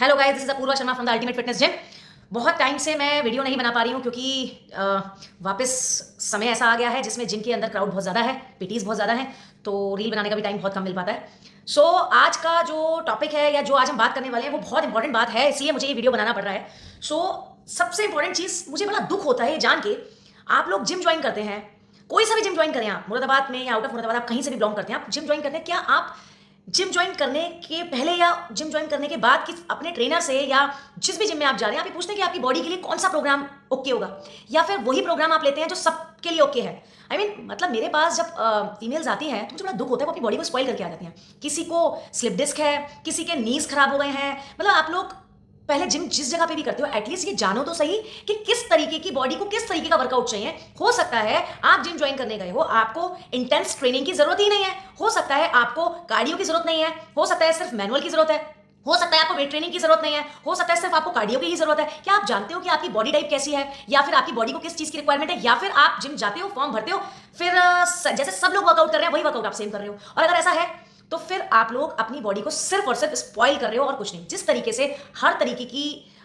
Hello guys, this is Apoorva Sharma from the ultimate fitness gym. बहुत time से मैं video नहीं बना पा रही हूँ क्योंकि वापस समय ऐसा आ गया है जिसमें जिम के अंदर क्राउड बहुत ज़्यादा है, पीटीज बहुत ज़्यादा है, तो रील बनाने का भी टाइम बहुत कम मिल पाता है। सो आज का जो टॉपिक है या जो आज हम बात करने वाले हैं वो बहुत इंपॉर्टेंट बात है, इसलिए मुझे ये वीडियो बनाना पड़ रहा है। सबसे इंपॉर्टेंट चीज़, मुझे बड़ा दुख होता है ये जान के, आप लोग जिम ज्वाइन करते हैं, कोई सा भी जिम ज्वाइन करें, आप मुरादाबाद में या आउट ऑफ मुरादाबाद, आप कहीं से भी बिलोंग करते हैं, आप जिम ज्वाइन करते हैं, क्या आप जिम ज्वाइन करने के पहले या जिम ज्वाइन करने के बाद कि अपने ट्रेनर से या जिस भी जिम में आप जा रहे हैं, आप ये पूछते हैं कि आपकी बॉडी के लिए कौन सा प्रोग्राम ओके होगा, या फिर वही प्रोग्राम आप लेते हैं जो सबके लिए ओके है? मतलब मेरे पास जब फीमेल्स आती हैं तो मुझे बड़ा दुख होता है, वो अपनी बॉडी को स्पॉइल करके आ जाती हैं। किसी को स्लिप डिस्क है, किसी के नीज खराब हो गए हैं। मतलब आप लोग पहले जिम जिस जगह पे भी करते हो, एटलीस्ट ये जानो तो सही कि किस तरीके की बॉडी को किस तरीके का वर्कआउट चाहिए। हो सकता है आप जिम ज्वाइन करने गए हो, आपको इंटेंस ट्रेनिंग की जरूरत ही नहीं है, हो सकता है आपको कार्डियो की जरूरत नहीं है, हो सकता है सिर्फ मैनुअल की जरूरत है, हो सकता है आपको वेट ट्रेनिंग की जरूरत नहीं है, हो सकता है सिर्फ आपको कार्डियो की ही जरूरत है। क्या आप जानते हो कि आपकी बॉडी टाइप कैसी है, या फिर आपकी बॉडी को किस चीज की रिक्वायरमेंट है? या फिर आप जिम जाते हो, फॉर्म भरते हो, फिर जैसे सब लोग वर्कआउट कर रहे हैं वही वर्कआउट आप सेम कर रहे हो? और अगर ऐसा है तो फिर आप लोग अपनी बॉडी को सिर्फ और सिर्फ स्पॉइल कर रहे हो और कुछ नहीं। जिस तरीके से हर तरीके की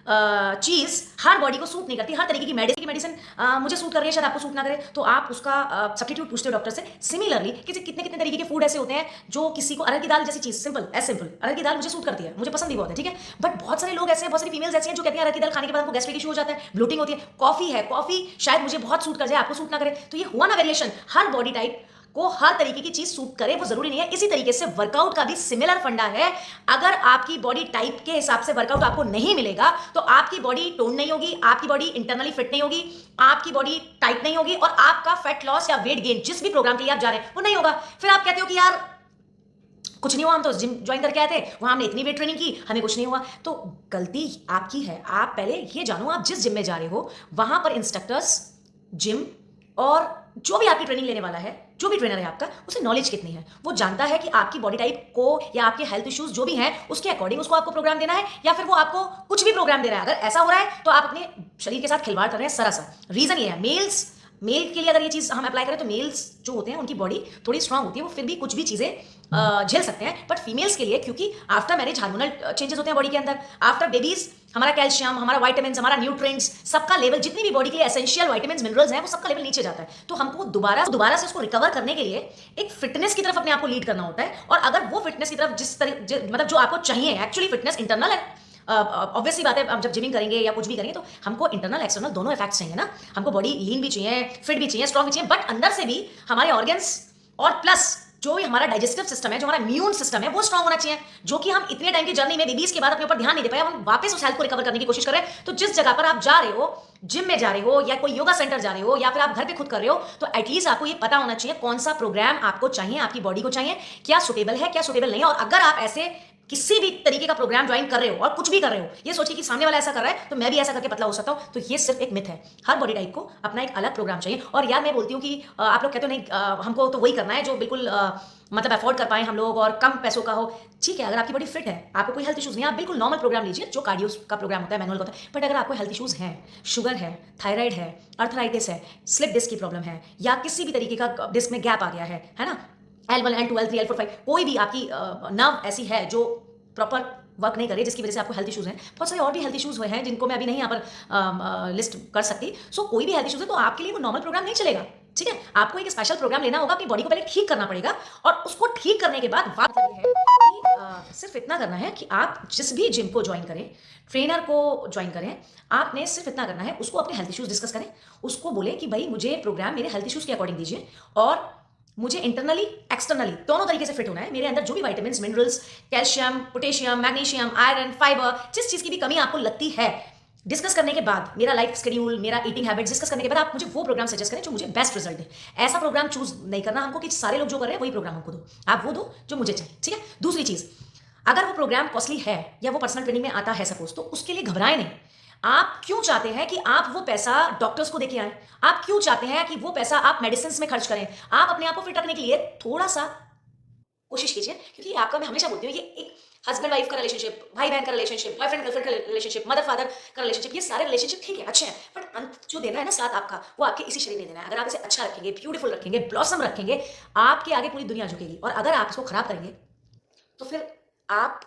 चीज हर बॉडी को सूट नहीं करती, हर तरीके की मेडिसिन मुझे सूट कर रही है, शायद आपको सूट ना करे, तो आप उसका सब्स्टिट्यूट पूछते हो डॉक्टर से। सिमिलरली कितने कितने तरीके के फूड ऐसे होते हैं जो किसी को, अरहर की दाल जैसी चीज, सिंपल अरहर की दाल मुझे सूट करती है, मुझे पसंद भी बहुत है, ठीक है, बट बहुत सारे लोग ऐसे हैं, बहुत सारी फीमेल्स ऐसी हैं जो कहती हैं अरहर की दाल खाने के बाद हमको गैस्ट्रिक इशू हो जाता है, ब्लोटिंग होती है। कॉफी है, कॉफी शायद मुझे बहुत सूट कर जाए, आपको सूट ना करे, तो ये हुआ ना वेरिएशन। हर बॉडी टाइप को हर तरीके की चीज सूट करे वो जरूरी नहीं है। इसी तरीके से वर्कआउट का भी सिमिलर फंडा है। अगर आपकी बॉडी टाइप के हिसाब से वर्कआउट आपको नहीं मिलेगा तो आपकी बॉडी टोन नहीं होगी, आपकी बॉडी इंटरनली फिट नहीं होगी, आपकी बॉडी टाइट नहीं होगी, और आपका फैट लॉस या वेट गेन जिस भी प्रोग्राम के लिए आप जा रहे हैं वो नहीं होगा। फिर आप कहते हो कि यार कुछ नहीं हुआ, हम तो जिम ज्वाइन करके आए थे, वहां हमने इतनी वेट ट्रेनिंग की, हमें कुछ नहीं हुआ। तो गलती आपकी है। आप पहले ये जानो, आप जिस जिम में जा रहे हो वहां पर इंस्ट्रक्टर्स, जिम और जो भी आपकी ट्रेनिंग लेने वाला है, जो भी ट्रेनर है आपका, उसे नॉलेज कितनी है, वो जानता है कि आपकी बॉडी टाइप को या आपके हेल्थ इश्यूज जो भी हैं उसके अकॉर्डिंग उसको आपको प्रोग्राम देना है, या फिर वो आपको कुछ भी प्रोग्राम दे रहा है। अगर ऐसा हो रहा है तो आप अपने शरीर के साथ खिलवाड़ कर रहे हैं सरासर। रीजन ये है, मेल के लिए अगर ये चीज हम अप्लाई करें तो मेल्स जो होते हैं उनकी बॉडी थोड़ी स्ट्रांग होती है, वो फिर भी कुछ भी चीजें झेल सकते हैं। बट फीमेल्स के लिए, क्योंकि आफ्टर मैरिज हार्मोनल चेंजेस होते हैं बॉडी के अंदर, आफ्टर बेबीज हमारा कैल्शियम, हमारा वाइटामिन, हमारा न्यूट्रिएंट्स, सबका लेवल, जितनी भी बॉडी के लिए एसेंशियल वाइटामिन मिनरल्स हैं, वो सबका लेवल नीचे जाता है। तो हमको दोबारा से उसको रिकवर करने के लिए एक फिटनेस की तरफ अपने आप को लीड करना होता है। और अगर वो फिटनेस की तरफ जिस तरह मतलब जो आपको चाहिए, एक्चुअली फिटनेस इंटरनल है, ऑब्वियसली बात है, अब जब जिमिंग करेंगे या कुछ भी करेंगे तो हमको इंटरनल एक्सटर्नल दोनों इफेक्ट्स चाहिए ना। हमको बॉडी लीन भी चाहिए, फिट भी चाहिए, स्ट्रॉन्ग भी चाहिए, बट अंदर से भी हमारे ऑर्गन्स और प्लस जो भी हमारा डाइजेस्टिव सिस्टम है, जो हमारा इम्यून सिस्टम है, वो स्ट्रांग होना चाहिए, जो कि हम इतने टाइम की जर्नी में बेबीज के बाद अपने ऊपर ध्यान नहीं दे पाए। हम वापस उस हेल्थ को रिकवर करने की कोशिश करें। तो जिस जगह पर आप जा रहे हो, जिम में जा रहे हो या कोई योगा सेंटर जा रहे हो या फिर आप घर पे खुद कर रहे हो, तो एटलीस्ट आपको ये पता होना चाहिए कौन सा प्रोग्राम आपको चाहिए, आपकी बॉडी को चाहिए, क्या सुटेबल है, क्या सुटेबल नहीं है। और अगर आप ऐसे किसी भी तरीके का प्रोग्राम ज्वाइन कर रहे हो और कुछ भी कर रहे हो ये सोचिए कि सामने वाला ऐसा कर रहा है तो मैं भी ऐसा करके पतला हो सकता हूं, तो ये सिर्फ एक मिथ है। हर बॉडी टाइप को अपना एक अलग प्रोग्राम चाहिए। और यार मैं बोलती हूँ कि आप लोग कहते हो नहीं, हमको तो वही करना है जो बिल्कुल मतलब अफोर्ड कर पाए हम लोग और कम पैसों का हो। ठीक है, अगर आपकी बॉडी फिट है, आपको कोई हेल्थ इशूज नहीं है, आप बिल्कुल नॉर्मल प्रोग्राम लीजिए जो कार्डियो का प्रोग्राम होता है, मैनुअल का होता है। बट अगर आपको हेल्थ इशूज हैं, शुगर है, थायराइड है, अर्थराइटिस है, स्लिप डिस्क की प्रॉब्लम है, या किसी भी तरीके का डिस्क में गैप आ गया है ना, L1 L2 L3 L4 5, कोई भी आपकी नर्व ऐसी है जो प्रॉपर वर्क नहीं करे, जिसकी वजह से आपको हेल्थ इशूज हैं, बहुत सारे और भी हेल्थ इशूज हुए हैं जिनको मैं अभी नहीं यहाँ पर लिस्ट कर सकती। सो कोई भी हेल्थ इशूज है तो आपके लिए वो नॉर्मल प्रोग्राम नहीं चलेगा। ठीक है, आपको एक स्पेशल प्रोग्राम लेना होगा, अपनी बॉडी को पहले ठीक करना पड़ेगा, और उसको ठीक करने के बाद बात ये है कि सिर्फ इतना करना है कि आप जिस भी जिम को ज्वाइन करें, ट्रेनर को ज्वाइन करें, आपने सिर्फ इतना करना है, उसको अपने हेल्थ इशूज डिस्कस करें, उसको बोले कि भाई मुझे प्रोग्राम मेरे हेल्थ इशूज के अकॉर्डिंग दीजिए, और मुझे इंटरनली एक्सटर्नली दोनों तरीके से फिट होना है। मेरे अंदर जो भी vitamin minerals, calcium, potassium, magnesium, iron, fibre, जिस चीज की भी कमी आपको लगती है, डिस्कस करने के बाद, मेरा लाइफ शेड्यूल, मेरा ईटिंग हैबिट्स डिस्कस करने के बाद आप मुझे वो प्रोग्राम सजेस्ट करें जो मुझे बेस्ट रिजल्ट दे। ऐसा प्रोग्राम चूज नहीं करना हमको कि सारे लोग जो कर रहे हैं वही प्रोग्राम हमको दो, आप वो दो जो मुझे चाहिए। ठीक है, दूसरी चीज, अगर वो प्रोग्राम कॉस्टली है या वो पर्सनल ट्रेनिंग में आता है सपोज, तो उसके लिए घबराए नहीं। आप क्यों चाहते हैं कि आप वो पैसा डॉक्टर्स को देके आए? आप क्यों चाहते हैं कि वो पैसा आप मेडिसिन में खर्च करें? आप अपने आप को फिट रखने के लिए थोड़ा सा कोशिश कीजिए, क्योंकि आपका, मैं हमेशा बोलती हूँ, ये एक हस्बैंड वाइफ का रिलेशनशिप, भाई बहन का रिलेशनशिप, बॉयफ्रेंड गर्लफ्रेंड का रिलेशनशिप, मदर फादर का रिलेशनशिप, ये सारे रिलेशनशिप ठीक है, अच्छे हैं, बट अंत जो देना है ना साथ आपका, वो आपके इसी शरीर में देना है। अगर आप इसे अच्छा रखेंगे, ब्यूटीफुल रखेंगे, ब्लॉसम रखेंगे, आपके आगे पूरी दुनिया झुकेगी। और अगर आप इसको खराब करेंगे तो फिर आप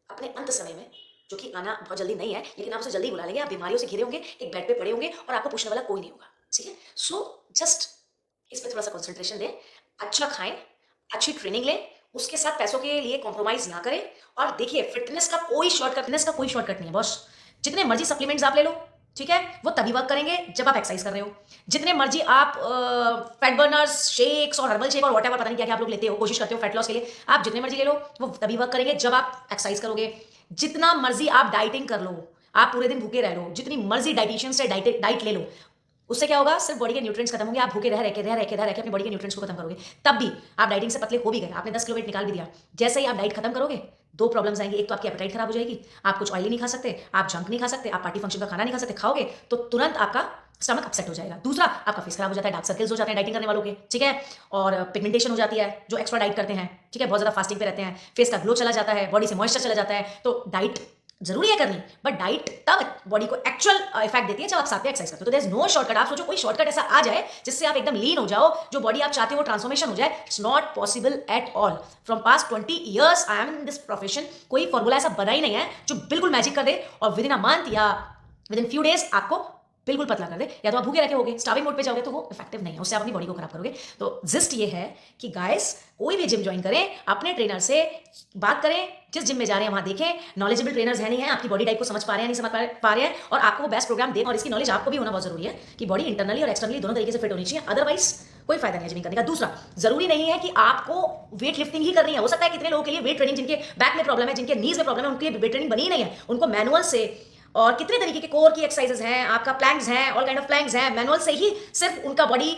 अपने अंत समय में जो कि आना बहुत जल्दी नहीं है, लेकिन आप उसे जल्दी बुला लेंगे। आप बीमारियों से घिरे होंगे, एक बेड पे पड़े होंगे और आपको पूछने वाला कोई नहीं होगा। ठीक है, सो जस्ट इस पे थोड़ा सा कंसंट्रेशन दें, अच्छा खाएं, अच्छी ट्रेनिंग लें, उसके साथ पैसों के लिए कॉम्प्रोमाइज ना करें। और देखिए, फिटनेस का कोई शॉर्टकट नहीं है बॉस। जितने मर्जी सप्लीमेंट्स आप ले लो, ठीक है, वो तभी वर्क करेंगे जब आप एक्सरसाइज कर रहे हो। जितने मर्जी आप फैट बर्नर्स शेक्स और हर्बल शेक और वॉट एवर पता नहीं क्या क्या आप लोग लेते हो, कोशिश करते हो फैट लॉस के लिए, आप जितने मर्जी ले लो, वो तभी वर्क करेंगे जब आप एक्सरसाइज करोगे। जितना मर्जी आप डाइटिंग कर लो, आप पूरे दिन भूखे रह लो, जितनी मर्जी डाइटिशियन से डाइट ले लो, उससे क्या होगा, सिर्फ बॉडी के न्यूट्रिएंट्स खत्म होंगे। आप भूखे रह के अपनी बॉडी के न्यूट्रिएंट्स को खत्म करोगे। तब भी आप डाइटिंग से पतले हो भी गए, आपने 10 किलो वेट निकाल भी दिया, जैसे ही आप डाइट खत्म करोगे, दो प्रॉब्लम्स आएंगी। एक तो आपकी एपेटाइट खराब हो जाएगी, आप कुछ ऑयली नहीं खा सकते, आप जंक नहीं खा सकते, आप पार्टी फंक्शन का खाना नहीं खा सकते। खाओगे तो तुरंत आपका स्टमक अपसेट हो जाएगा। दूसरा, आपका फेस खराब हो जाता है, डार्क सर्कल्स हो जाते हैं डाइटिंग करने वालों के, ठीक है, और पिगमेंटेशन हो जाती है जो एक्स्ट्रा डाइट करते हैं, ठीक है, बहुत ज्यादा फास्टिंग पे रहते हैं, फेस का ग्लो चला जाता है, बॉडी से मॉइस्चर चला जाता है। तो डाइट जरूरी है करनी, बट डाइट तब बॉडी को एक्चुअल इफेक्ट देती है जब आप साथ में एक्सरसाइज करते हो। तो देयर इज नो शॉर्टकट। आप सोचो कोई शॉर्टकट ऐसा आ जाए जिससे आप एकदम लीन हो जाओ, जो बॉडी आप चाहते हो ट्रांसफॉर्मेशन हो जाए, it's not possible at all. From past 20 years I am in this profession, कोई फॉर्मूला ऐसा बना ही नहीं है जो बिल्कुल मैजिक कर दे और विद इन अ मंथ या विद इन फ्यू डेज आपको बिल्कुल पतला कर दे। या तो आप भूखे रखे होगे, स्टार्विंग मोड पे जाओगे, तो वो इफेक्टिव नहीं है, उससे आप अपनी बॉडी को खराब करोगे। तो जिस्ट ये है कि गाइस, कोई भी जिम ज्वाइन करें, अपने ट्रेनर से बात करें, जिस जिम में जा रहे हैं वहां देखें, नॉलेजेबल ट्रेनर्स है नहीं है, आपकी बॉडी टाइप को समझ पा रहे हैं नहीं समझ पा रहे हैं, और आपको वो बेस्ट प्रोग्राम दें। और इसकी नॉलेज आपको भी होना बहुत जरूरी है कि बॉडी इंटरनली और एक्सटर्नली दोनों तरीके से फिट होनी चाहिए, अदरवाइज कोई फायदा नहीं है जिमिंग करने का। दूसरा, जरूरी नहीं है कि आपको वेट लिफ्टिंग ही करनी है। हो सकता है कितने लोगों के लिए वेट ट्रेनिंग, जिनके बैक में प्रॉब्लम है, जिनके नीज में प्रॉब्लम है, उनके लिए वेट ट्रेनिंग बनी ही नहीं है, उनको मैनुअल से, और कितने तरीके के कोर की एक्सरसाइजेस हैं, आपका प्लैंक्स हैं, ऑल काइंड ऑफ प्लैंक्स हैं, मैनुअल से ही सिर्फ उनका body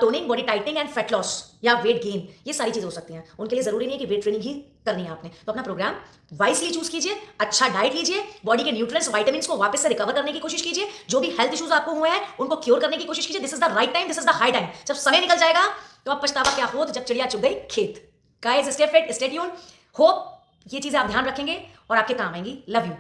toning, body tightening and fat loss या वेट गेन, ये सारी चीजें हो सकती हैं। उनके लिए जरूरी नहीं है कि वेट ट्रेनिंग ही करनी है आपने। तो अपना प्रोग्राम वाइसली चूज कीजिए, अच्छा डाइट लीजिए, बॉडी के न्यूट्रिएंट्स, विटामिन्स को वापस से रिकवर करने की कोशिश कीजिए, जो भी हेल्थ इश्यूज आपको हुए हैं उनको क्योर करने की कोशिश कीजिए। This is the right time, this is the high time. जब समय निकल जाएगा तो आप पछतावा क्या हो, जब चिड़िया चुग गई खेत। Guys, stay fit, stay tuned. Hope ये चीजें आप ध्यान रखेंगे और आपके काम आएंगी। Love you.